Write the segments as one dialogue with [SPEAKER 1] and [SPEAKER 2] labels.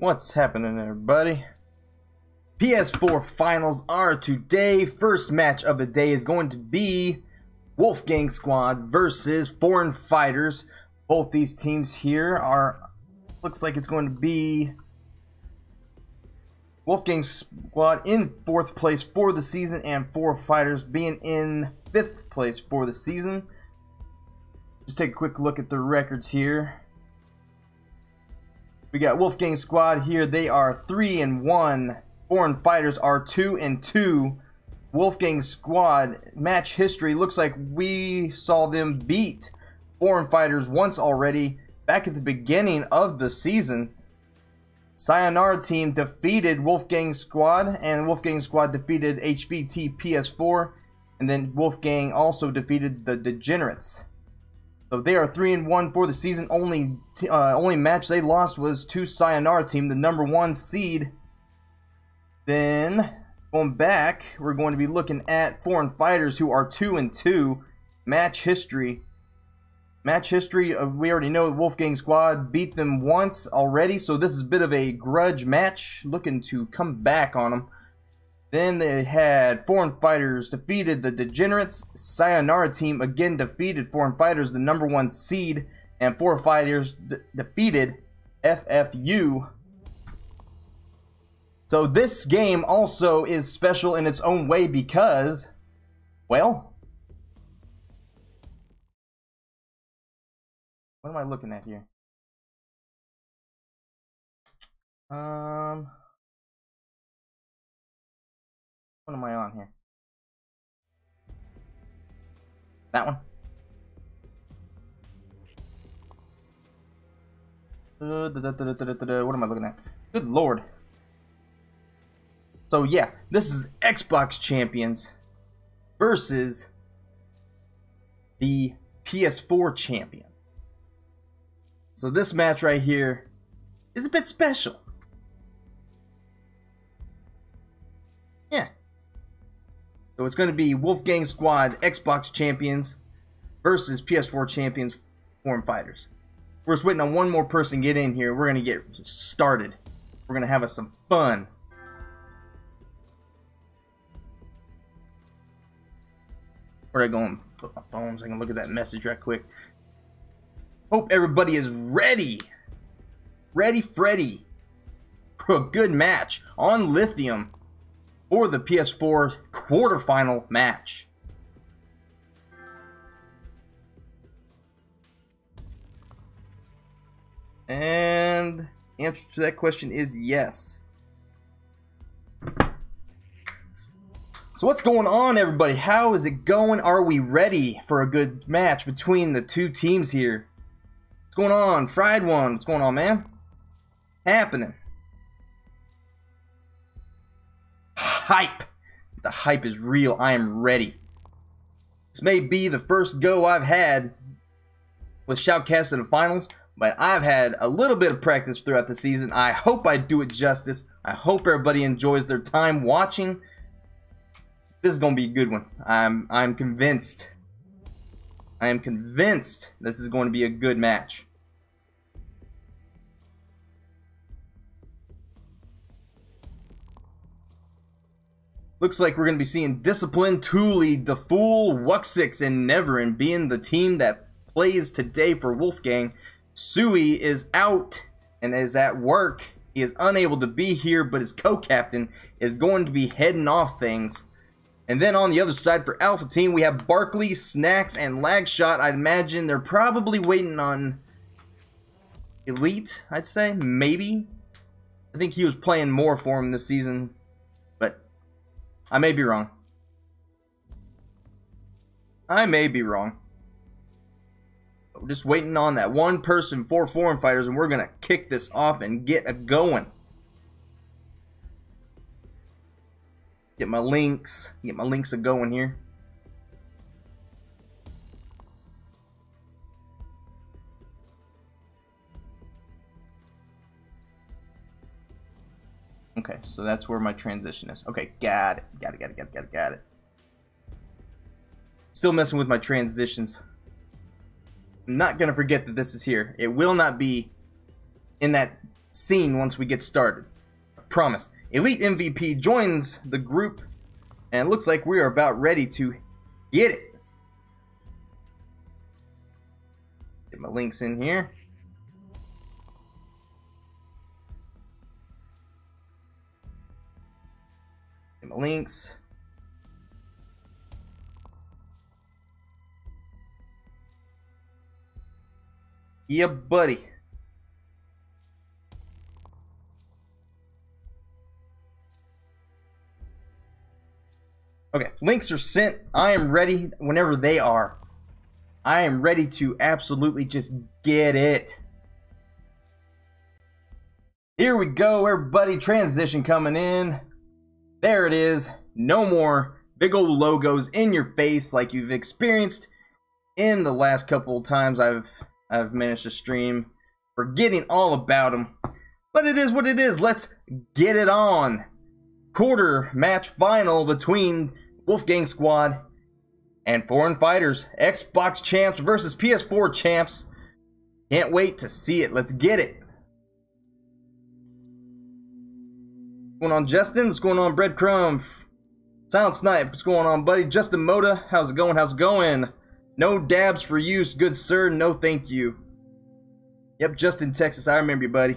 [SPEAKER 1] What's happening, everybody? PS4 finals are today. First match of the day is going to be Wolfgang squad versus Foreign Fighters. Both these teams here are, looks like it's going to be Wolfgang squad in 4th place for the season and Foreign Fighters being in 5th place for the season. Just take a quick look at the records here. We got Wolfgang squad here. They are 3-1. Foreign Fighters are 2-2. Wolfgang squad match history looks like we saw them beat Foreign Fighters once already back at the beginning of the season. Sayonara team defeated Wolfgang squad, and Wolfgang squad defeated HVT PS4, and then Wolfgang also defeated the Degenerates. So they are 3-1 for the season. Only match they lost was to Sayonara team, the #1 seed. Then going back, we're going to be looking at Foreign Fighters, who are 2-2. Match history. We already know Wolfgang squad beat them once already, so this is a bit of a grudge match, looking to come back on them. Then they had Foreign Fighters defeated the Degenerates. Sayonara team again defeated Foreign Fighters, the #1 seed, and Foreign Fighters defeated FFU. So this game also is special in its own way because, well, what am I looking at here? What am I on here? That one? What am I looking at? Good lord. So yeah, this is Xbox champions versus the PS4 champion. So this match right here is a bit special. Yeah. So it's going to be Wolfgang squad Xbox champions versus PS4 champions Foreign Fighters. We're just waiting on one more person to get in here. We're going to get started. We're going to have us some fun. Where do I go and put my phone so I can look at that message right quick? Hope everybody is ready. Ready, Freddy. For a good match on Lithium for the PS4 quarterfinal match. And the answer to that question is yes. So what's going on, everybody? How is it going? Are we ready for a good match between the two teams here? What's going on? Fried One, what's going on, man? Happening. Hype. The hype is real. I am ready. This may be the first go I've had with Shoutcast in the finals, but I've had a little bit of practice throughout the season. I hope I do it justice. I hope everybody enjoys their time watching. This is gonna be a good one. I'm convinced. I am convinced this is going to be a good match. Looks like we're going to be seeing Discipline, Thule, DeFool, Wuxix, and Neverin being the team that plays today for Wolfgang. Sui is out and is at work. He is unable to be here, but his co-captain is going to be heading off things. And then on the other side for Alpha Team, we have Barkley, Snacks, and Lagshot. I'd imagine they're probably waiting on Elite, I'd say. Maybe. I think he was playing more for him this season, but I may be wrong. I may be wrong. But we're just waiting on that one person for Foreign Fighters, and we're going to kick this off and get a going. Get my links a going here. Okay, so that's where my transition is. Okay, got it. Still messing with my transitions. I'm not gonna forget that this is here. It will not be in that scene once we get started. I promise. Elite MVP joins the group, and it looks like we are about ready to get it. Get my links in here. Get my links. Yeah, buddy. Okay, links are sent. I am ready whenever they are. I am ready to absolutely just get it. Here we go, everybody. Transition coming in. There it is. No more big old logos in your face like you've experienced in the last couple of times I've managed to stream. Forgetting all about them. But it is what it is. Let's get it on. Quarter match final between Wolfgang Squad and Foreign Fighters. Xbox champs versus PS4 champs. Can't wait to see it. Let's get it. What's going on, Justin? What's going on, Breadcrumb? Silent Snipe, what's going on, buddy? Justin Moda, how's it going? How's it going? No dabs for use, good sir. No thank you. Yep, Justin, Texas. I remember you, buddy.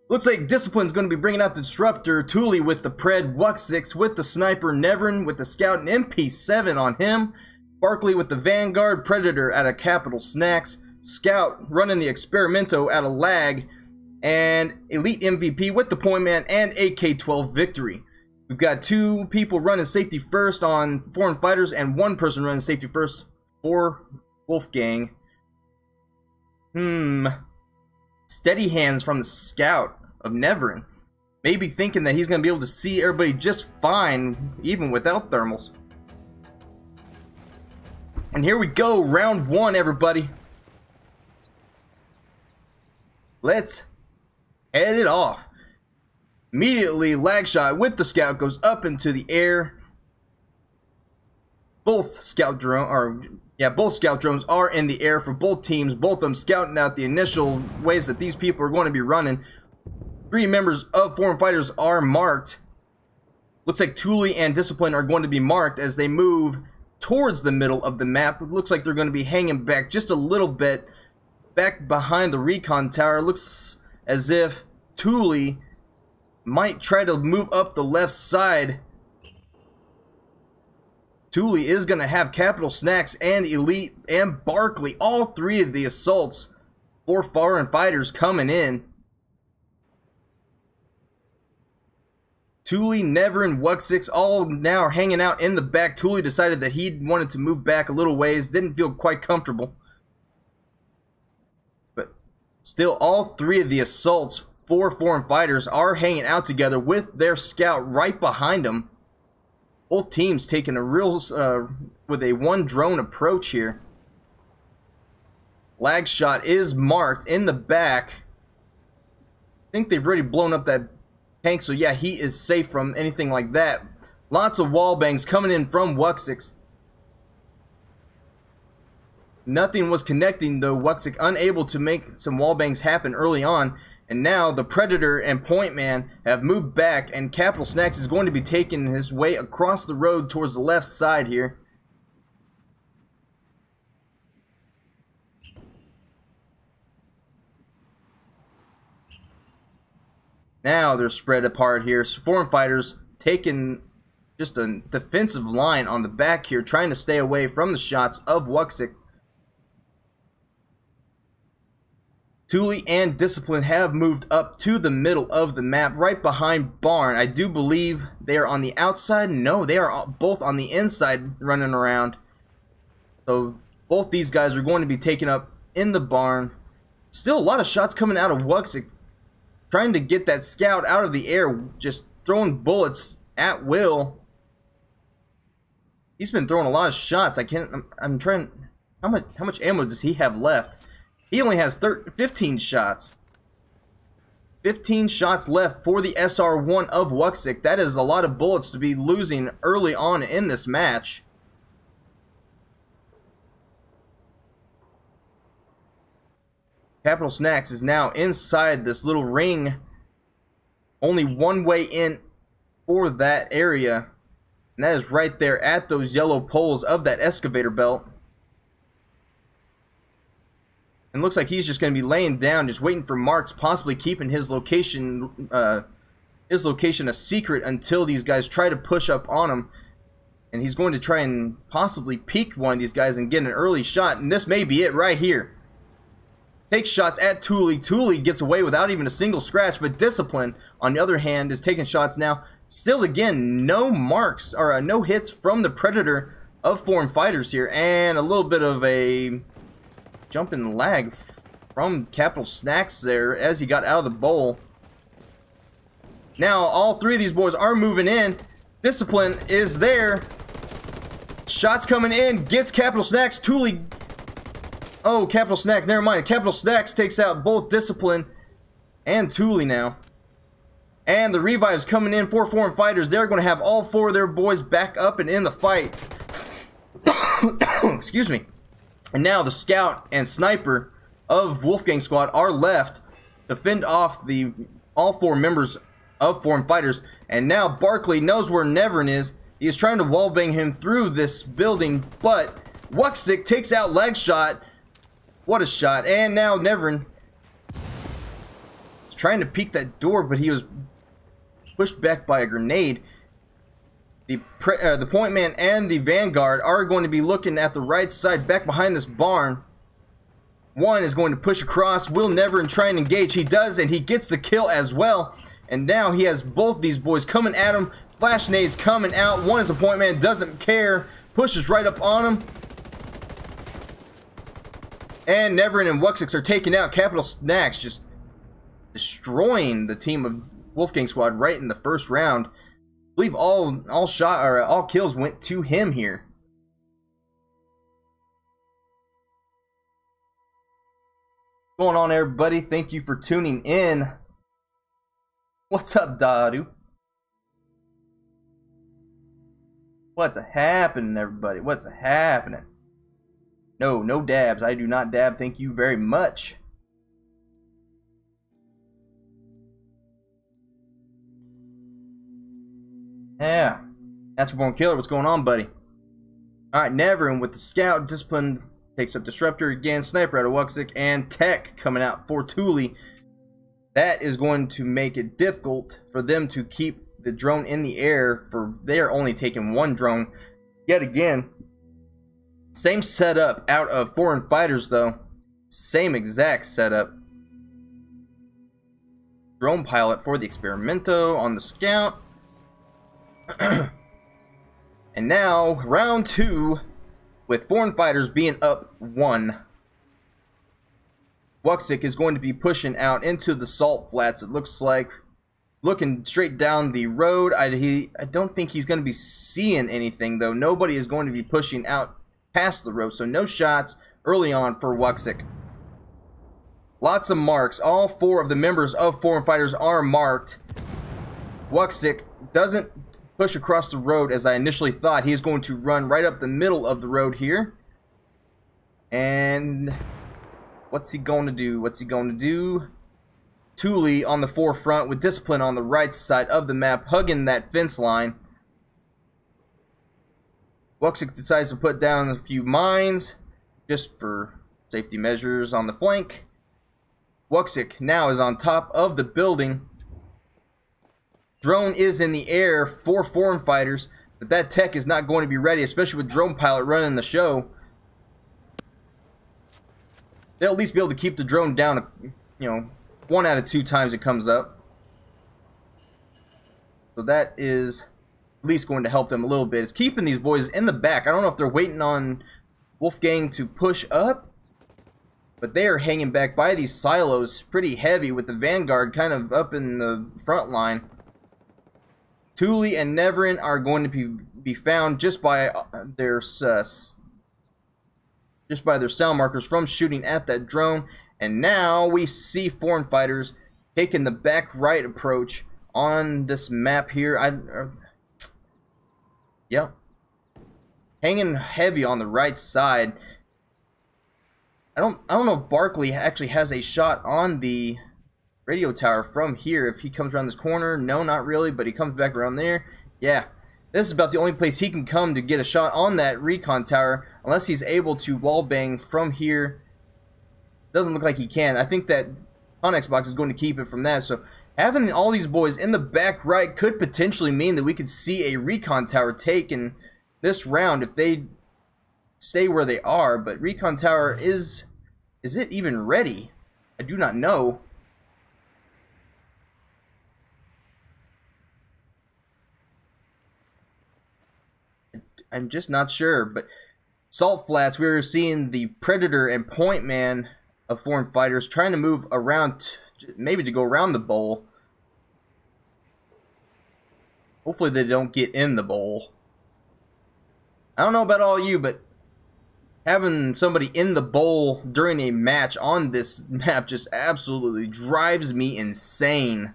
[SPEAKER 1] Looks like Discipline's going to be bringing out the Disruptor. Thule with the Pred. Wuxix with the Sniper. Neverin with the Scout and MP7 on him. Barkley with the Vanguard. Predator out of Capital Snacks. Scout running the Experimento out of Lag. And Elite MVP with the Point Man and AK-12 Victory. We've got two people running safety first on Foreign Fighters and one person running safety first for Wolfgang. Steady hands from the Scout of Neverin. Maybe thinking that he's going to be able to see everybody just fine, even without thermals. And here we go, round one, everybody. Let's head it off. Immediately, lag shot with the Scout goes up into the air. Both Scout drones are in the air for both teams. Both of them scouting out the initial ways that these people are going to be running. 3 members of Foreign Fighters are marked. Looks like Thule and Discipline are going to be marked as they move towards the middle of the map. It looks like they're going to be hanging back just a little bit back behind the recon tower. Looks as if Thule might try to move up the left side. Thule is going to have Capital Snacks and Elite and Barkley. All 3 of the assaults for Foreign Fighters coming in. Thule, Neverin, Wuxix all now are hanging out in the back. Thule decided that he wanted to move back a little ways. Didn't feel quite comfortable. But still, all 3 of the assaults for Foreign Fighters are hanging out together with their Scout right behind them. Both teams taking a real, with a 1 drone approach here. Lag shot is marked in the back. I think they've already blown up that tank, so yeah, he is safe from anything like that. Lots of wall bangs coming in from Wuxix. Nothing was connecting though. Wuxix unable to make some wall bangs happen early on. And now the Predator and Point Man have moved back, and Capital Snacks is going to be taking his way across the road towards the left side here. Now they're spread apart here. So Foreign Fighters taking just a defensive line on the back here, trying to stay away from the shots of Wuxix. Thule and Discipline have moved up to the middle of the map, right behind Barn. I do believe they are on the outside. No, they are both on the inside running around. So both these guys are going to be taken up in the barn. Still a lot of shots coming out of Wuxix, trying to get that Scout out of the air, just throwing bullets at will. He's been throwing a lot of shots. I'm trying. How much ammo does he have left? He only has 15 shots. 15 shots left for the SR1 of Wuxix. That is a lot of bullets to be losing early on in this match. Capital Snacks is now inside this little ring. Only one way in for that area. And that is right there at those yellow poles of that excavator belt. And looks like he's just going to be laying down, just waiting for marks, possibly keeping his location a secret until these guys try to push up on him. And he's going to try and possibly peek one of these guys and get an early shot. And this may be it right here. Takes shots at Thule. Thule gets away without even a single scratch, but Discipline, on the other hand, is taking shots now. Still, again, no marks, or no hits from the Predator of Foreign Fighters here. And a little bit of a jump in lag from Capital Snacks there as he got out of the bowl. Now, all three of these boys are moving in. Discipline is there. Shots coming in. Gets Capital Snacks. Thule. Oh, Capital Snacks. Never mind. Capital Snacks takes out both Discipline and Thule now. And the revives coming in for Foreign Fighters. They're going to have all four of their boys back up and in the fight. Excuse me. And now the Scout and Sniper of Wolfgang Squad are left to fend off all four members of Foreign Fighters. And now Barkley knows where Neverin is. He is trying to wallbang him through this building, but Wuxick takes out leg shot. What a shot. And now Neverin is trying to peek that door, but he was pushed back by a grenade. The point man and the Vanguard are going to be looking at the right side back behind this barn. One is going to push across. Will Neverin try and engage? He does, and he gets the kill as well. And now he has both these boys coming at him. Flash nades coming out. One is a point man, doesn't care. Pushes right up on him. And Neverin and Wuxick are taking out. Capital Snacks just destroying the team of Wolfgang Squad right in the first round. I believe all kills went to him here. What's going on, everybody? Thank you for tuning in. What's up, Dadu? What's happening, everybody? What's happening? No dabs. I do not dab. Thank you very much. Yeah. Natural Born Killer. What's going on, buddy? Alright, Neverin with the Scout. Discipline takes up Disruptor again. Sniper out of Wuxick. And Tech coming out for Thule. That is going to make it difficult for them to keep the drone in the air. They are only taking one drone. Yet again. Same setup out of Foreign Fighters, though. Same exact setup. Drone pilot for the Experimento on the Scout. And now, round 2, with Foreign Fighters being up 1. Wuxick is going to be pushing out into the salt flats, it looks like. Looking straight down the road. I don't think he's going to be seeing anything, though. Nobody is going to be pushing out past the road, so no shots early on for Wuxick. Lots of marks. All 4 of the members of Foreign Fighters are marked. Wuxick doesn't push across the road as I initially thought. He is going to run right up the middle of the road here. And what's he going to do? What's he going to do? Thule on the forefront with Discipline on the right side of the map, hugging that fence line. Wuxick decides to put down a few mines just for safety measures on the flank. Wuxick now is on top of the building. Drone is in the air for Foreign Fighters, but that tech is not going to be ready, especially with Drone Pilot running the show. They'll at least be able to keep the drone down, 1 out of 2 times it comes up. So that is at least going to help them a little bit. It's keeping these boys in the back. I don't know if they're waiting on Wolfgang to push up, but they are hanging back by these silos pretty heavy with the Vanguard kind of up in the front line. Thule and Neverin are going to be found just by their sound markers from shooting at that drone. And now we see Foreign Fighters taking the back right approach on this map here. Yep. Hanging heavy on the right side. I don't know if Barkley actually has a shot on the radio tower from here. If he comes around this corner, no, not really, but he comes back around there. Yeah, this is about the only place he can come to get a shot on that recon tower, unless he's able to wallbang from here. Doesn't look like he can. I think that Onyx box is going to keep it from that. So having all these boys in the back right could potentially mean that we could see a recon tower taken this round if they stay where they are. But recon tower is it even ready? I do not know. I'm just not sure. But Salt Flats, we were seeing the Predator and Point Man of foreign fighters trying to move around, maybe to go around the bowl. Hopefully they don't get in the bowl. I don't know about all you, but having somebody in the bowl during a match on this map just absolutely drives me insane.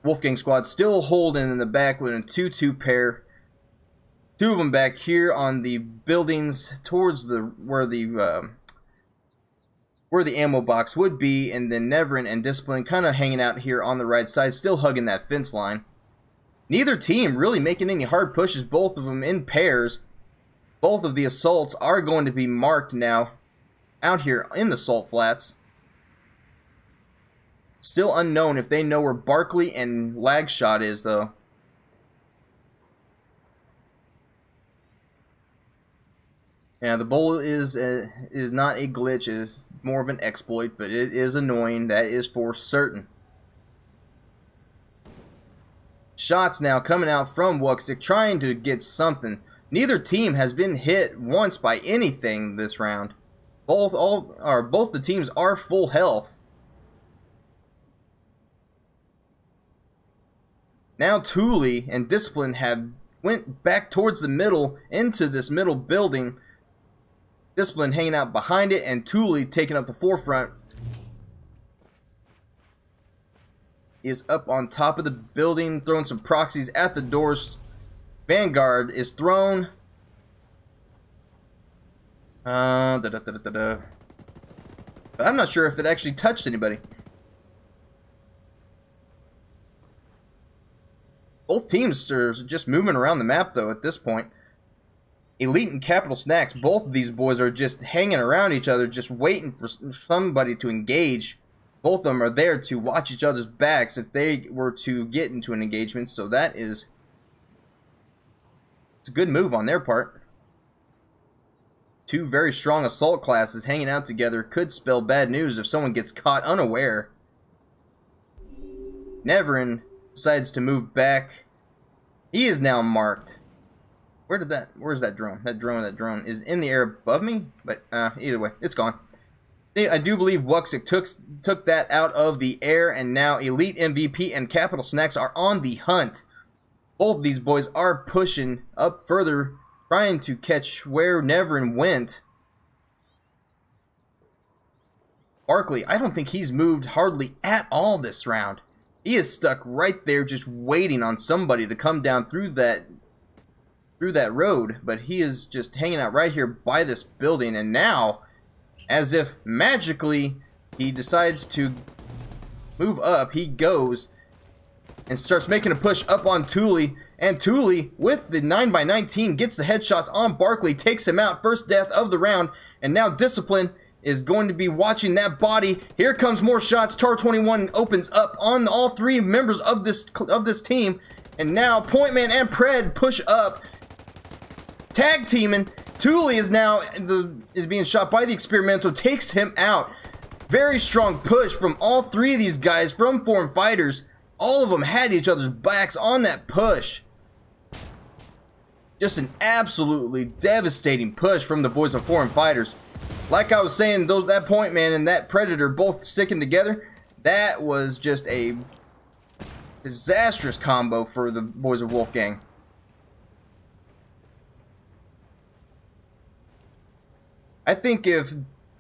[SPEAKER 1] Wolfgang squad still holding in the back with a 2-2 pair. Two of them back here on the buildings towards where the ammo box would be, and then Neverin and Discipline kind of hanging out here on the right side, still hugging that fence line. Neither team really making any hard pushes, both of them in pairs. Both of the assaults are going to be marked now out here in the Salt Flats. Still unknown if they know where Barkley and Lagshot is, though. Yeah, the bowl is not a glitch, it is more of an exploit, but it is annoying, that is for certain. Shots now coming out from Wuxik, trying to get something. Neither team has been hit once by anything this round. Both the teams are full health. Now Thule and Discipline have went back towards the middle, into this middle building. Discipline hanging out behind it, and Thule taking up the forefront. He is up on top of the building, throwing some proxies at the doors. Vanguard is thrown. But I'm not sure if it actually touched anybody. Both teams are just moving around the map, though, at this point. Elite and Capital Snacks, both of these boys are just hanging around each other, just waiting for somebody to engage. Both of them are there to watch each other's backs if they were to get into an engagement, so it's a good move on their part. Two very strong assault classes hanging out together could spell bad news if someone gets caught unaware. Neverin decides to move back. He is now marked. Where's that drone? That drone is in the air above me, but either way, it's gone. I do believe Wuxik took that out of the air, and now Elite MVP and Capital Snacks are on the hunt. Both of these boys are pushing up further, trying to catch where Neverin went. Barkley, I don't think he's moved hardly at all this round. He is stuck right there just waiting on somebody to come down through that road, but he is just hanging out right here by this building, and now, as if magically, he decides to move up. He goes and starts making a push up on Thule, and Thule, with the 9x19, gets the headshots on Barkley, takes him out, first death of the round, and now Discipline is going to be watching that body. Here comes more shots. Tar 21 opens up on all three members of this team, and now Point Man and Pred push up. Tag teaming. Thule is now being shot by the Experimental, takes him out. Very strong push from all three of these guys from Foreign Fighters. All of them had each other's backs on that push. Just an absolutely devastating push from the boys of Foreign Fighters. Like I was saying, that Point Man and that Predator both sticking together, that was just a disastrous combo for the boys of Wolfgang. I think if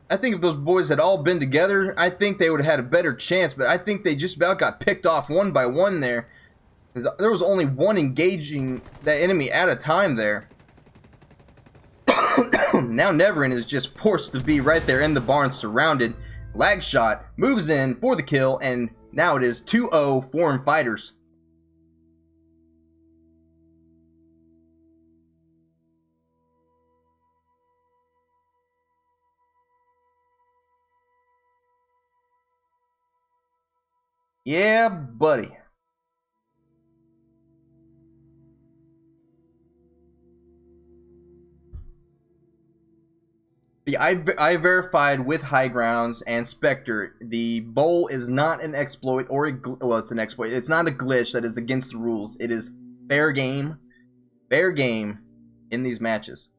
[SPEAKER 1] those boys had all been together, I think they would have had a better chance, but I think they just about got picked off one by one there. Because there was only one engaging that enemy at a time there. Now Neverin is just forced to be right there in the barn, surrounded. Lag shot moves in for the kill, and now it is 2-0 foreign fighters. Yeah, buddy. I verified with High Grounds and Spectre. The bowl is not an exploit or well, it's an exploit. It's not a glitch that is against the rules. It is fair game in these matches.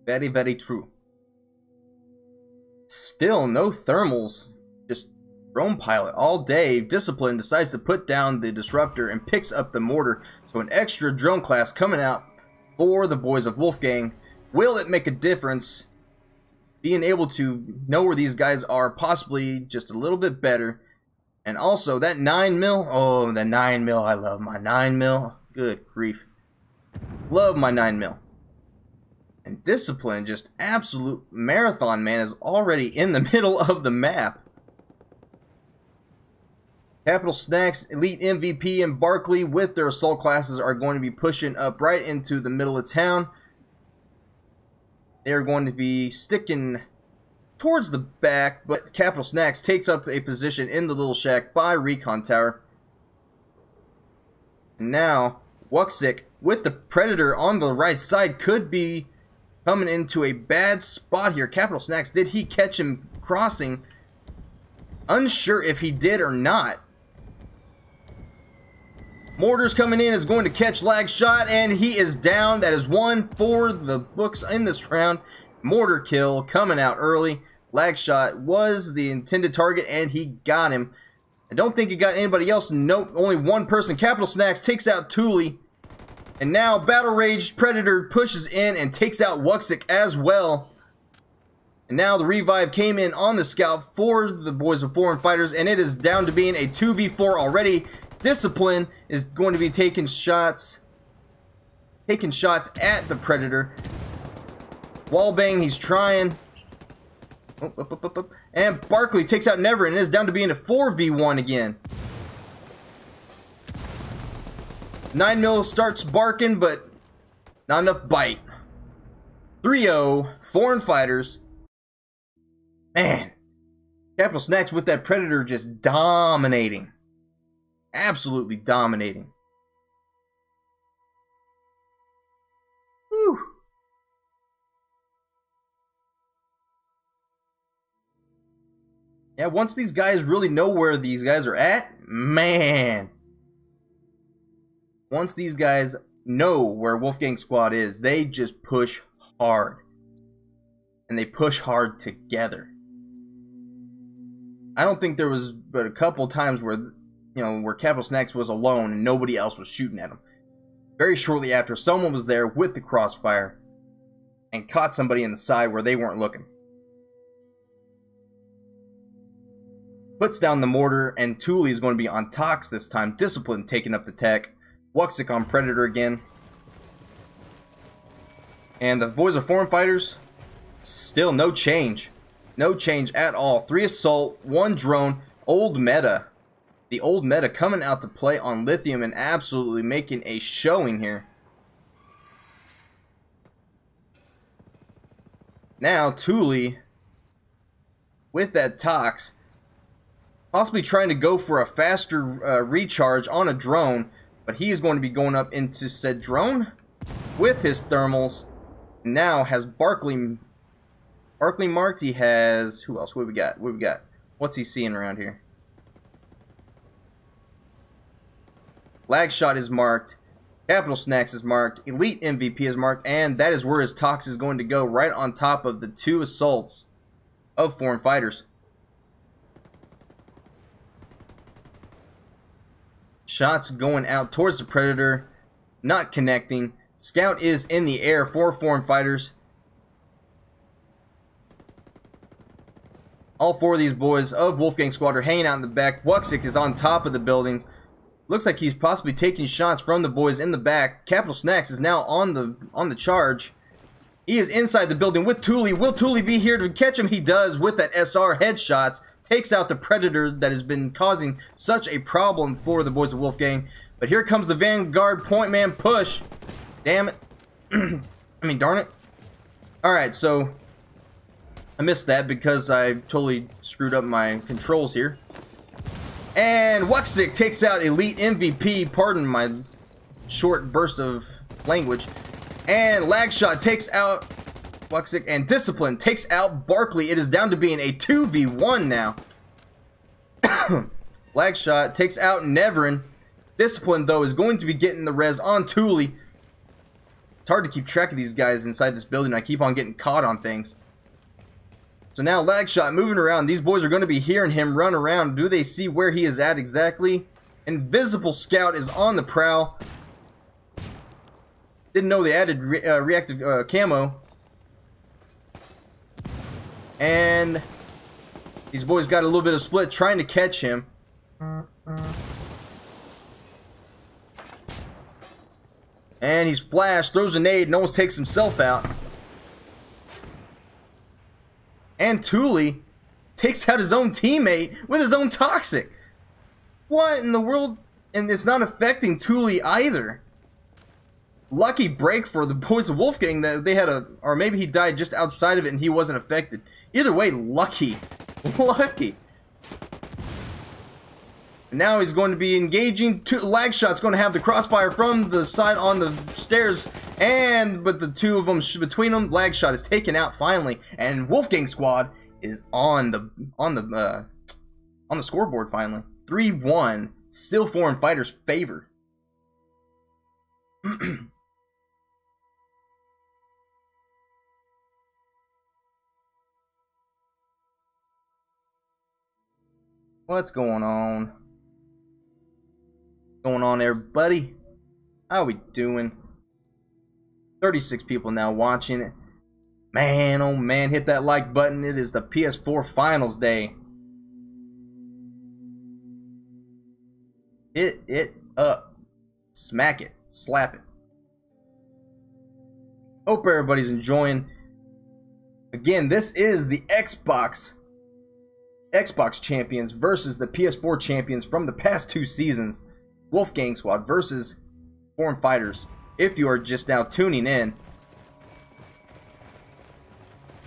[SPEAKER 1] Very, very true. Still no thermals. Just drone pilot all day. Discipline decides to put down the disruptor and picks up the mortar. So an extra drone class coming out for the boys of Wolfgang. Will it make a difference? Being able to know where these guys are, possibly just a little bit better. And also that 9mm. Oh, the 9mm. I love my 9mm. Good grief. Love my 9mm. And Discipline, just absolute marathon, man, is already in the middle of the map. Capital Snacks, Elite MVP, and Barkley with their assault classes are going to be pushing up right into the middle of town. They're going to be sticking towards the back, but Capital Snacks takes up a position in the little shack by Recon Tower. And now, Wuxick with the Predator on the right side could be coming into a bad spot here. Capital Snacks, did he catch him crossing? Unsure if he did or not. Mortar's coming in, is going to catch Lag shot, and he is down. That is one for the books in this round. Mortar kill coming out early. Lag shot was the intended target, and he got him. I don't think he got anybody else. Nope, only one person. Capital Snacks takes out Thule. And now Battle Raged Predator pushes in and takes out Wuxick as well. And now the revive came in on the scout for the boys of Foreign Fighters, and it is down to being a 2v4 already. Discipline is going to be taking shots at the Predator. Wallbang, he's trying. And Barkley takes out Never, and it is down to being a 4v1 again. 9mm starts barking, but not enough bite. 3-0, Foreign Fighters. Man, Capital Snacks with that Predator just dominating. Absolutely dominating. Whew. Yeah, once these guys really know where these guys are at, man. Once these guys know where Wolfgang squad is, they just push hard. And they push hard together. I don't think there was but a couple times where, you know, where Capital Snacks was alone and nobody else was shooting at him. Very shortly after, someone was there with the crossfire and caught somebody in the side where they weren't looking. Puts down the mortar, and Thule is going to be on Tox this time. Discipline taking up the tech. Wuxick on Predator again. And the boys of Foreign Fighters, still no change. No change at all. 3 assault, 1 drone, old meta. The old meta coming out to play on Lithium and absolutely making a showing here. Now Thule, with that Tox, possibly trying to go for a faster recharge on a drone, but he is going to be going up into said drone with his thermals. Now has Barkley marked. He has, who else? What we got? What we got? What's he seeing around here? Lag shot is marked. Capital Snacks is marked. Elite MVP is marked, and that is where his Tox is going to go, right on top of the 2 assaults of Foreign Fighters. Shots going out towards the Predator, not connecting. Scout is in the air for Foreign Fighters. All 4 of these boys of Wolfgang squad are hanging out in the back. Wuxick is on top of the buildings. Looks like he's possibly taking shots from the boys in the back. Capital Snacks is now on the charge. He is inside the building with Thule. Will Thule be here to catch him? He does with that SR headshots. Takes out the Predator that has been causing such a problem for the boys of Wolfgang. But here comes the Vanguard point man push. Damn it. I mean, darn it. Alright, so I missed that because I totally screwed up my controls here. And Wuxick takes out Elite MVP. Pardon my short burst of language. And Lagshot takes out Wuxick, and Discipline takes out Barkley. It is down to being a 2v1 now. Lagshot takes out Neverin. Discipline, though, is going to be getting the res on Thule. It's hard to keep track of these guys inside this building. I keep on getting caught on things. So now Lagshot moving around. These boys are going to be hearing him run around. Do they see where he is at exactly? Invisible Scout is on the prowl. Didn't know they added reactive camo. And these boys got a little bit of split trying to catch him. And he's flashed, throws a nade, and almost takes himself out. And Thule takes out his own teammate with his own toxic. What in the world? And it's not affecting Thule either. Lucky break for the boys of Wolfgang that they had or maybe he died just outside of it and he wasn't affected. Either way, lucky. Lucky. And now he's going to be engaging. Lagshot's going to have the crossfire from the side on the stairs, but the two of them between them, Lagshot is taken out finally, and Wolfgang squad is on the scoreboard finally. 3-1, still foreign fighters' favor. What's going on? Going on, everybody? How we doing? 36 people now watching it. Man, oh man, hit that like button. It is the PS4 finals day. Hit it up. Smack it. Slap it. Hope everybody's enjoying. Again, this is the Xbox champions versus the PS4 champions from the past 2 seasons. Wolfgang squad versus foreign fighters. If you are just now tuning in,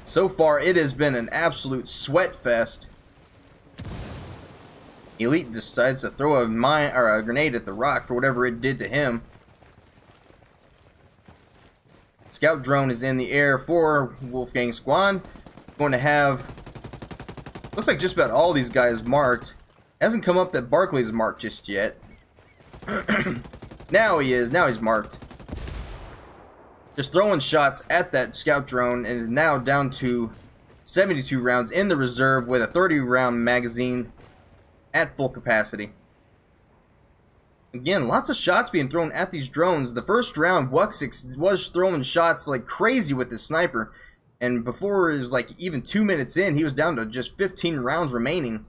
[SPEAKER 1] so far it has been an absolute sweat fest. Elite decides to throw a grenade at the rock for whatever it did to him. Scout drone is in the air for Wolfgang squad. Going to have, looks like just about all these guys marked. Hasn't come up that Barkley's marked just yet. Now he is. Now he's marked. Just throwing shots at that scout drone, and is now down to 72 rounds in the reserve with a 30-round magazine at full capacity. Again, lots of shots being thrown at these drones. The first round, Wuxick was throwing shots like crazy with his sniper, and before it was like even 2 minutes in, he was down to just 15 rounds remaining.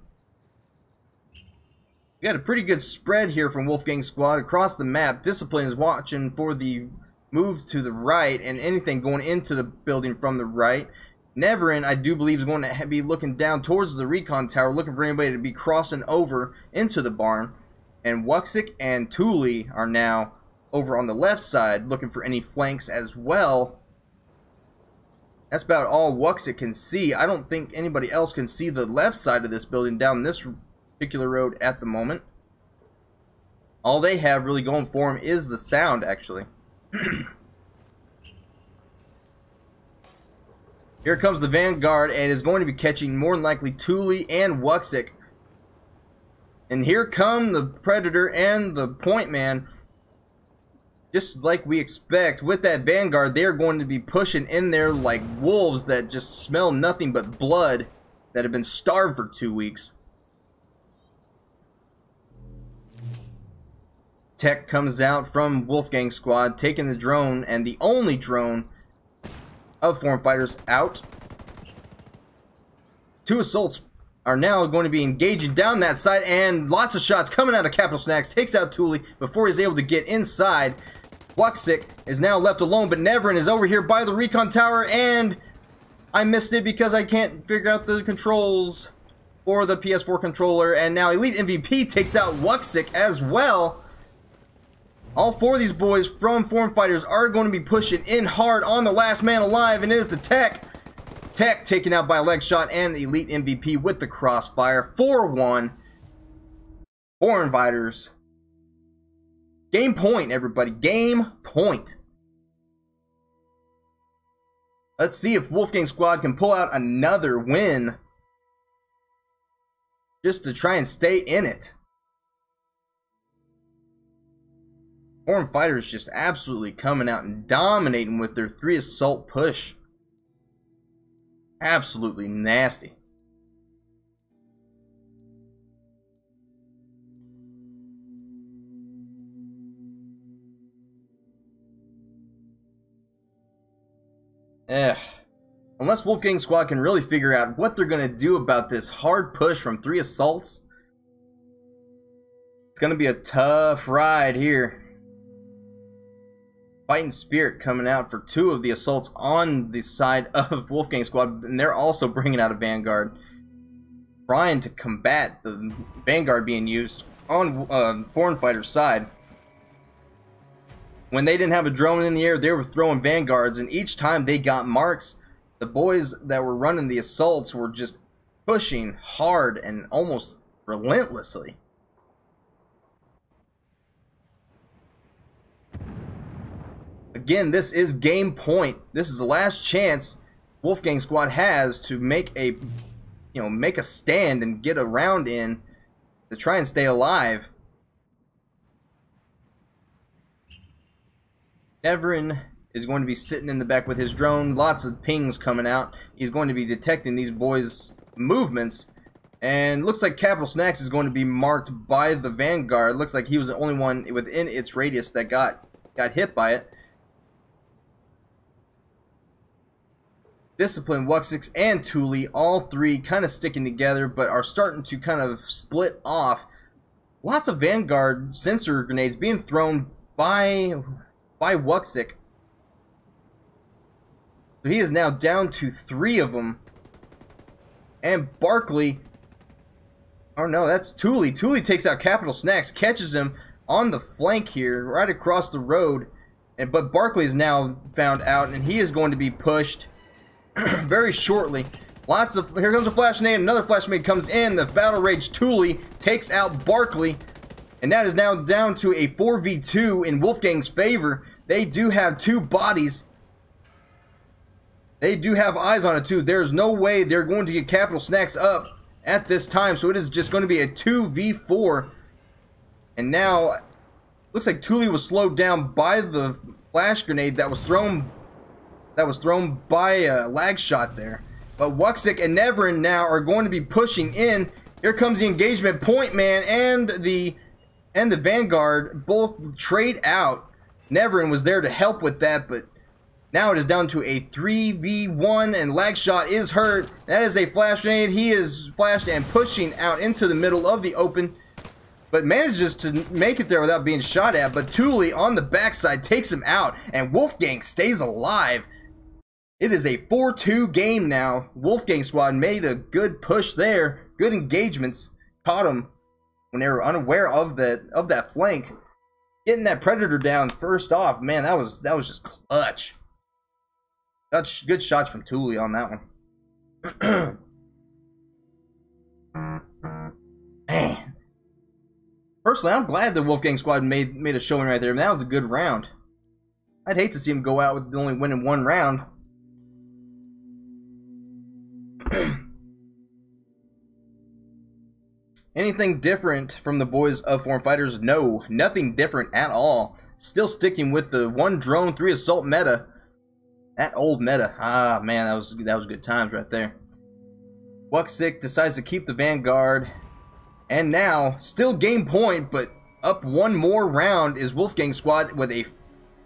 [SPEAKER 1] We got a pretty good spread here from Wolfgang squad across the map. Discipline is watching for the moves to the right and anything going into the building from the right. Neverin, I do believe, is going to be looking down towards the recon tower, looking for anybody to be crossing over into the barn. And Wuxick and Thule are now over on the left side, looking for any flanks as well. That's about all Wuxick can see. I don't think anybody else can see the left side of this building down this particular road at the moment. All they have really going for them is the sound, actually. Here comes the Vanguard, and is going to be catching more than likely Thule and Wuxick. And here come the Predator and the Point Man. Just like we expect, with that Vanguard, they're going to be pushing in there like wolves that just smell nothing but blood, that have been starved for 2 weeks. Tech comes out from Wolfgang squad, taking the drone, and the only drone of foreign fighters out. 2 assaults are now going to be engaging down that side, and lots of shots coming out of Capital Snacks. Takes out Thule before he's able to get inside. Wuxick is now left alone, but Neverin is over here by the recon tower, and I missed it because I can't figure out the controls for the PS4 controller, and now Elite MVP takes out Wuxick as well. All four of these boys from Foreign Fighters are going to be pushing in hard on the last man alive, and it is the Tech. Tech taken out by a leg shot, and Elite MVP with the crossfire. 4-1. Foreign Fighters. Game point, everybody. Game point. Let's see if Wolfgang Squad can pull out another win, just to try and stay in it. Foreign Fighters just absolutely coming out and dominating with their 3 assault push. Absolutely nasty. Unless Wolfgang Squad can really figure out what they're going to do about this hard push from 3 assaults, it's going to be a tough ride here. Fighting Spirit coming out for 2 of the assaults on the side of Wolfgang Squad, and they're also bringing out a Vanguard, trying to combat the Vanguard being used on Foreign Fighter's side. When they didn't have a drone in the air, they were throwing Vanguards, and each time they got marks, the boys that were running the assaults were just pushing hard and almost relentlessly. Again, this is game point. This is the last chance Wolfgang Squad has to make a, make a stand and get a round in to try and stay alive. Neverin is going to be sitting in the back with his drone. Lots of pings coming out. He's going to be detecting these boys' movements. And looks like Capital Snacks is going to be marked by the Vanguard. Looks like he was the only one within its radius that got hit by it. Discipline, Wuxick, and Thule, all 3 kind of sticking together, but are starting to kind of split off. Lots of Vanguard sensor grenades being thrown by Wuxick. So he is now down to 3 of them. And Barkley, oh no, that's Thule. Thule takes out Capital Snacks, catches him on the flank here, right across the road. But Barkley is now found out, and he is going to be pushed very shortly. Here comes a flash grenade, another flash grenade comes in. The Battle Rage Thule takes out Barkley, and that is now down to a 4v2 in Wolfgang's favor. They do have 2 bodies. They do have eyes on it too. There's no way they're going to get Capital Snacks up at this time, so it is just going to be a 2v4. And now looks like Thule was slowed down by the flash grenade that was thrown by a lag shot there. But Wuxick and Neverin now are going to be pushing in. Here comes the engagement. Point Man and the Vanguard both trade out. Neverin was there to help with that, but now it is down to a 3v1, and lag shot is hurt. That is a flash grenade. He is flashed and pushing out into the middle of the open, but manages to make it there without being shot at. But Thule on the backside takes him out, and Wolfgang stays alive. It is a 4-2 game now. Wolfgang Squad made a good push there. Good engagements. Caught him when they were unaware of that flank. Getting that Predator down first off, man, that was just clutch. That's good shots from Thule on that one. Man. Personally, I'm glad that Wolfgang Squad made a showing right there. That was a good round. I'd hate to see him go out with only winning 1 round. Anything different from the boys of Foreign Fighters? No, nothing different at all. Still sticking with the 1 drone, 3 assault meta. That old meta. Ah, man, that was good times right there. Wuxick decides to keep the Vanguard. And now, still game point, but up 1 more round is Wolfgang Squad with a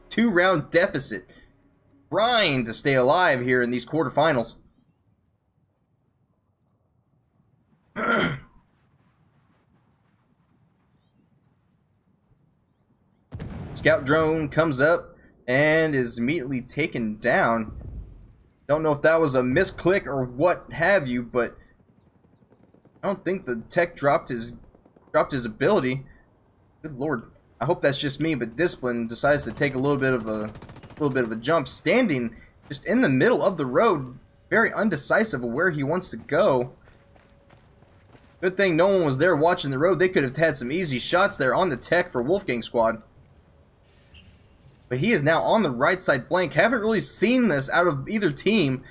[SPEAKER 1] 2-round deficit. Trying to stay alive here in these quarterfinals. Scout drone comes up and is immediately taken down. Don't know if that was a misclick or what have you, but I don't think the tech dropped his ability. Good lord. I hope that's just me, but Discipline decides to take a little bit of a jump, standing just in the middle of the road, very undecisive of where he wants to go. Good thing no one was there watching the road. They could have had some easy shots there on the tech for Wolfgang squad. But he is now on the right side flank. Haven't really seen this out of either team.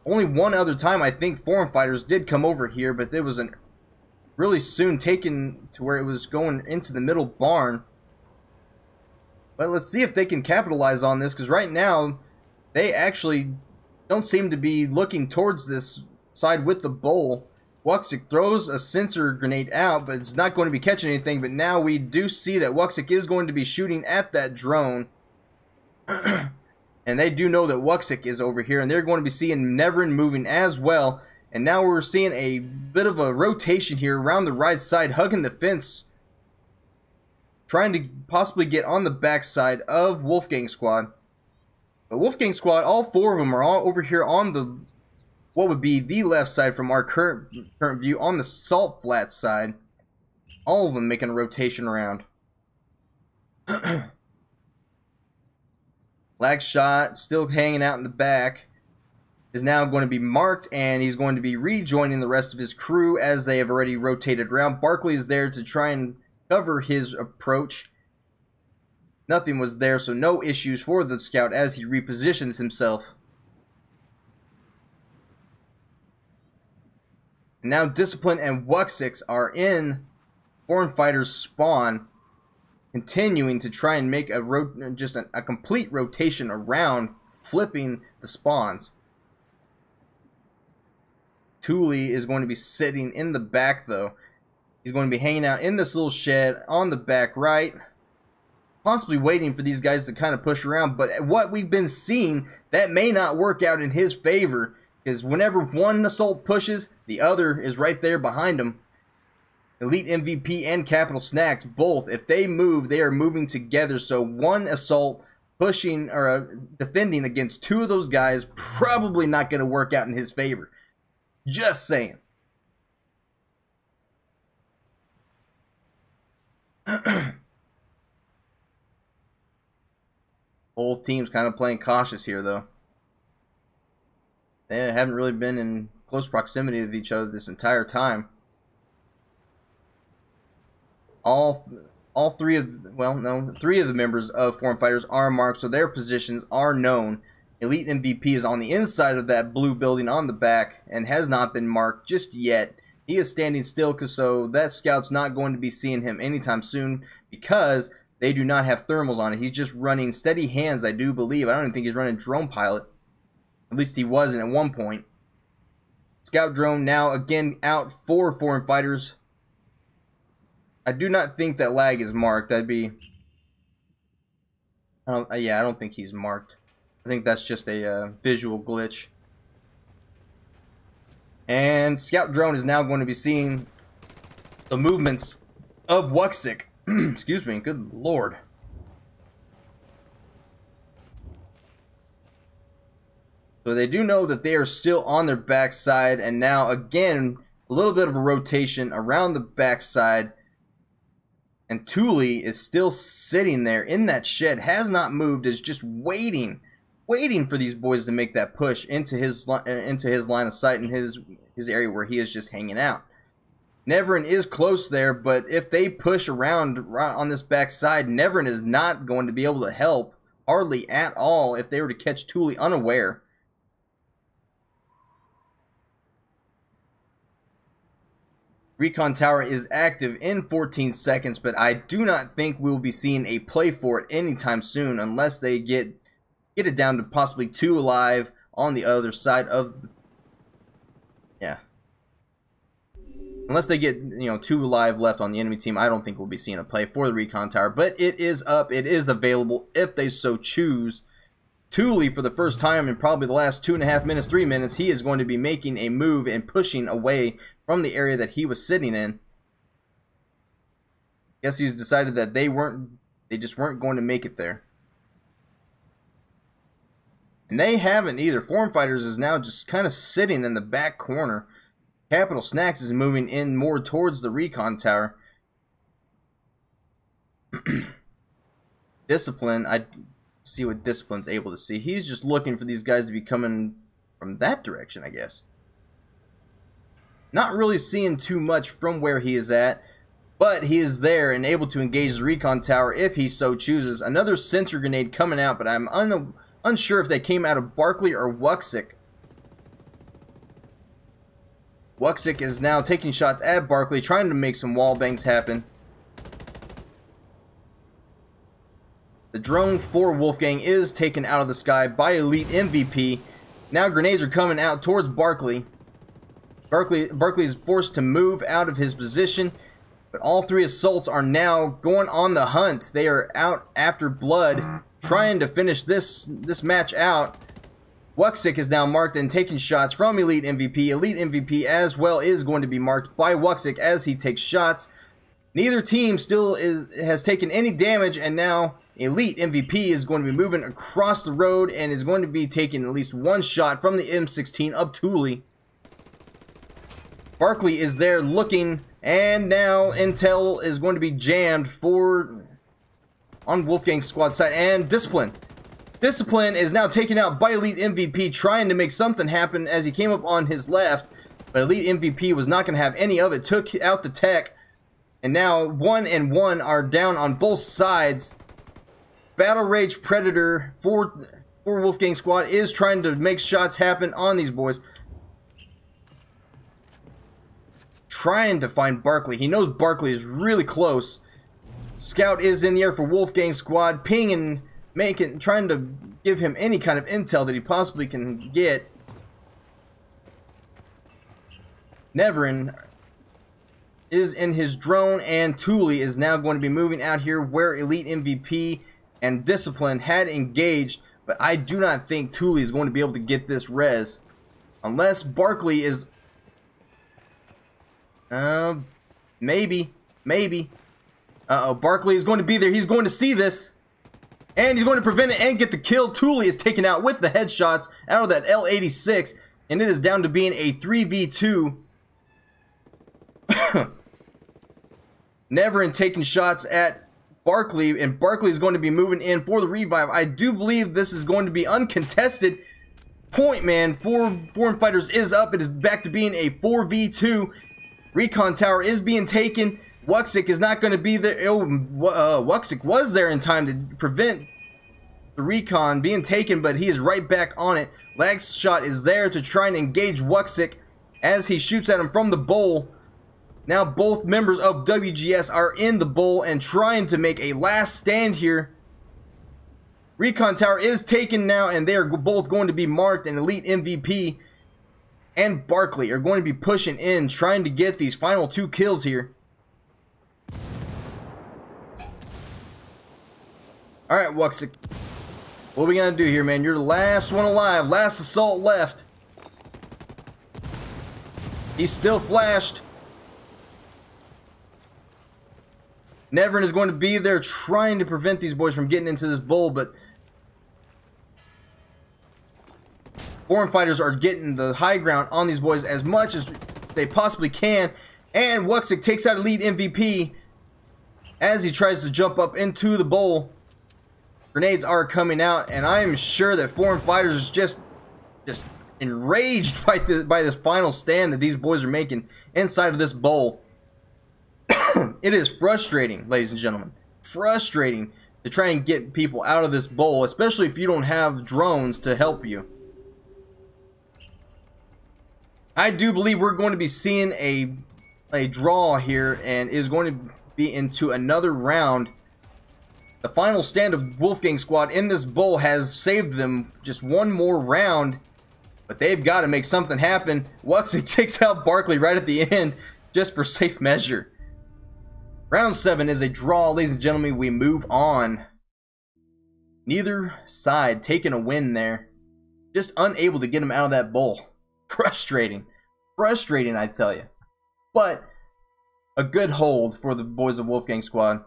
[SPEAKER 1] Only one other time I think foreign fighters did come over here, but it was an really soon taken to where it was going into the middle barn. But let's see if they can capitalize on this, because right now they actually don't seem to be looking towards this side with the bowl. Wuxick throws a sensor grenade out, but it's not going to be catching anything. But now we do see that Wuxick is going to be shooting at that drone. And they do know that Wuxick is over here, and they're going to be seeing Neverin moving as well. And now we're seeing a bit of a rotation here around the right side, hugging the fence, trying to possibly get on the backside of Wolfgang squad. But Wolfgang squad, all four of them are all over here on the what would be the left side from our current view, on the salt flat side. All of them making a rotation around. Lag shot still hanging out in the back is now going to be marked, and he's going to be rejoining the rest of his crew as they have already rotated around. Barkley is there to try and cover his approach. Nothing was there, so no issues for the scout as he repositions himself. And now Discipline and Wuxick are in foreign fighters spawn, continuing to try and make a complete rotation around, flipping the spawns. Thule is going to be sitting in the back though. He's going to be hanging out in this little shed on the back right, possibly waiting for these guys to kind of push around. But what we've been seeing, that may not work out in his favor, because whenever one assault pushes, the other is right there behind him. Elite MVP and Capital Snacks, both, if they move, they are moving together. So one assault pushing or defending against two of those guys, probably not going to work out in his favor. Just saying. Both teams kind of playing cautious here, though. They haven't really been in close proximity of each other this entire time. Three of the members of Foreign Fighters are marked, so their positions are known. Elite MVP is on the inside of that blue building on the back and has not been marked just yet. He is standing still, so that scout's not going to be seeing him anytime soon because they do not have thermals on it. He's just running steady hands, I do believe. I don't even think he's running drone pilot. At least he wasn't at one point. Scout drone now again out for Foreign Fighters. I do not think that lag is marked. That'd be... yeah, I don't think he's marked. I think that's just a visual glitch. And Scout drone is now going to be seeing the movements of Wuxick. Excuse me, good lord. So they do know that they are still on their backside, and now again a little bit of a rotation around the backside. And Thule is still sitting there in that shed, has not moved, is just waiting for these boys to make that push into his line of sight in his area where he is just hanging out. Neverin is close there, but if they push around on this backside, Neverin is not going to be able to help hardly at all if they were to catch Thule unaware. Recon Tower is active in 14 seconds, but I do not think we'll be seeing a play for it anytime soon unless they get it down to possibly 2 alive on the other side of... Yeah. Unless they get, 2 alive left on the enemy team, I don't think we'll be seeing a play for the Recon Tower. But it is up. It is available if they so choose. Thule, for the first time in probably the last 2.5 minutes, 3 minutes, he is going to be making a move and pushing away from the area that he was sitting in. Guess he's decided that they just weren't going to make it there. And they haven't either. Foreign Fighters is now just kind of sitting in the back corner. Capital Snacks is moving in more towards the recon tower. Discipline, I see what Discipline's able to see. He's just looking for these guys to be coming from that direction, I guess. Not really seeing too much from where he is at, but he is there and able to engage the recon tower if he so chooses. Another sensor grenade coming out, but I'm unsure if they came out of Barkley or Wuxick. Wuxick is now taking shots at Barkley, trying to make some wall bangs happen. The drone for Wolfgang is taken out of the sky by Elite MVP. Now grenades are coming out towards Barkley. Barkley is forced to move out of his position, but all three assaults are now going on the hunt. They are out after blood, trying to finish this match out. Wuxick is now marked and taking shots from Elite MVP. Elite MVP as well is going to be marked by Wuxick as he takes shots. Neither team still has taken any damage, and now Elite MVP is going to be moving across the road and is going to be taking at least one shot from the M16 of Thule. Barkley is there looking, and now intel is going to be jammed on Wolfgang's squad side. And Discipline is now taken out by Elite MVP, trying to make something happen as he came up on his left, but Elite MVP was not going to have any of it, took out the tech, and now 1 and 1 are down on both sides. Battle Rage Predator for Wolfgang squad is trying to make shots happen on these boys. Trying to find Barkley. He knows Barkley is really close. Scout is in the air for Wolfgang squad, pinging, trying to give him any kind of intel that he possibly can get. Neverin is in his drone, and Thule is now going to be moving out here where Elite MVP and Discipline had engaged, but I do not think Thule is going to be able to get this res unless Barkley is maybe. Barkley is going to be there. He's going to see this, and he's going to prevent it and get the kill. Thule is taken out with the headshots out of that L86, and it is down to being a 3v2. Neverin taking shots at Barkley, and Barkley is going to be moving in for the revive. I do believe this is going to be uncontested. Point man for Foreign Fighters is up. It is back to being a 4v2. Recon tower is being taken. Wuxick is not going to be there. Wuxick was there in time to prevent the recon being taken, but he is right back on it. Lagshot is there to try and engage Wuxick as he shoots at him from the bowl. Now both members of WGS are in the bowl and trying to make a last stand here. Recon tower is taken now, and they are both going to be marked, and Elite MVP and Barkley are going to be pushing in, trying to get these final 2 kills here. Alright, Wuxick. What are we gonna do here, man? You're the last one alive. Last assault left. He's still flashed. Neverin is going to be there trying to prevent these boys from getting into this bowl, but Foreign Fighters are getting the high ground on these boys as much as they possibly can. And Wuxick takes out Elite MVP as he tries to jump up into the bowl. Grenades are coming out, and I am sure that Foreign Fighters is just enraged by this final stand that these boys are making inside of this bowl. It is frustrating, ladies and gentlemen. Frustrating to try and get people out of this bowl, especially if you don't have drones to help you. I do believe we're going to be seeing a draw here, and is going to be into another round. The final stand of Wolfgang squad in this bowl has saved them just one more round, but they've got to make something happen. Wuxick takes out Barkley right at the end just for safe measure. Round 7 is a draw, ladies and gentlemen. We move on. Neither side taking a win there. Just unable to get him out of that bowl. Frustrating. Frustrating, I tell you. but a good hold for the boys of Wolfgang Squad.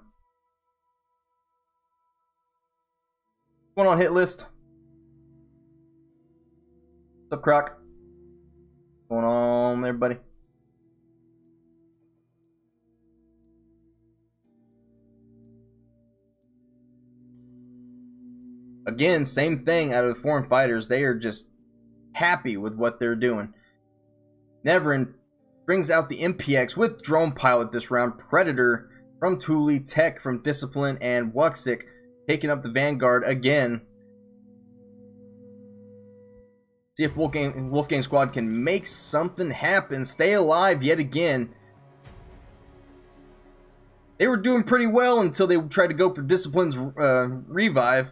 [SPEAKER 1] What's going on, Hit List? What's up, Croc? What's going on there, buddy? Again, same thing out of the foreign fighters. They are just happy with what they're doing. Neverin brings out the MPX with Drone Pilot this round. Predator from Thule, Tech from Discipline, and Wuxic taking up the Vanguard again. See if Wolfgang Squad can make something happen. Stay alive yet again. They were doing pretty well until they tried to go for Discipline's revive.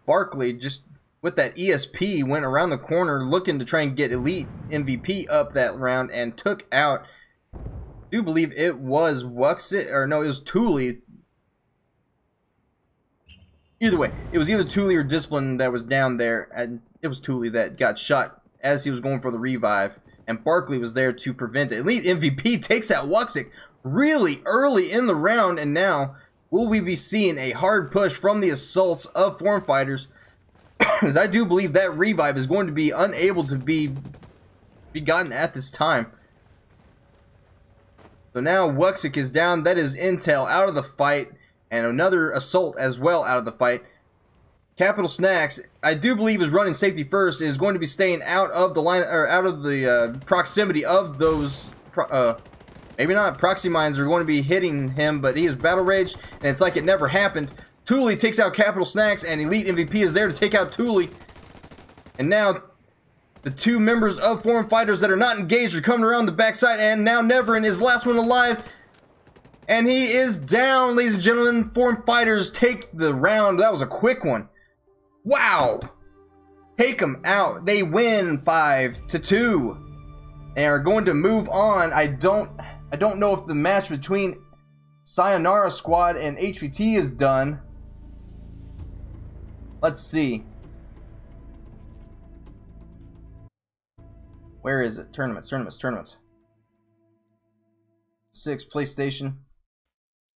[SPEAKER 1] Barkley, just with that ESP, went around the corner looking to try and get Elite MVP up that round and took out, I do believe it was Wuxic, or no, it was Thule. Either way, it was either Thule or Discipline that was down there, and it was Thule that got shot as he was going for the revive, and Barkley was there to prevent it. Elite MVP takes out Wuxic really early in the round, and now will we be seeing a hard push from the assaults of foreign fighters? Because I do believe that revive is going to be unable to be gotten at this time. So now Wuxic is down. That is Intel out of the fight, and another assault as well out of the fight. Capital Snacks, I do believe, is running safety first. Is going to be staying out of the line, or out of the proximity of those. Maybe not. Proxy mines are going to be hitting him, but he is battle raged, and it's like it never happened. Thule takes out Capital Snacks, and Elite MVP is there to take out Thule. And now, the two members of foreign fighters that are not engaged are coming around the backside, and now Neverin is last one alive. And he is down, ladies and gentlemen. Foreign fighters take the round. That was a quick one. Wow. Take them out. They win 5-2. And are going to move on. I don't know if the match between Sayonara Squad and HVT is done. Let's see. Where is it? Tournaments. 6 PlayStation.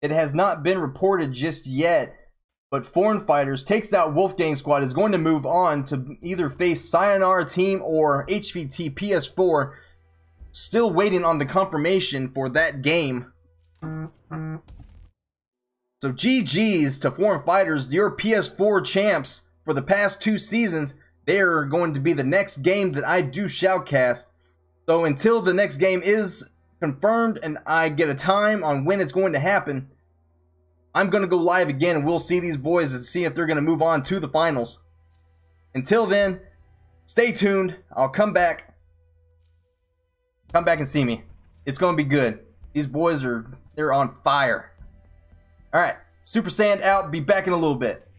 [SPEAKER 1] It has not been reported just yet, but Foreign Fighters takes out Wolfgang Squad, is going to move on to either face Sayonara Team or HVT PS4. Still waiting on the confirmation for that game. So GG's to Foreign Fighters, your PS4 champs for the past 2 seasons. They are going to be the next game that I do shoutcast. So until the next game is confirmed and I get a time on when it's going to happen, I'm going to go live again and we'll see these boys and see if they're going to move on to the finals. Until then, stay tuned. I'll come back. Come back and see me. It's going to be good. These boys they're on fire. Alright, Super Saiyan out. Be back in a little bit.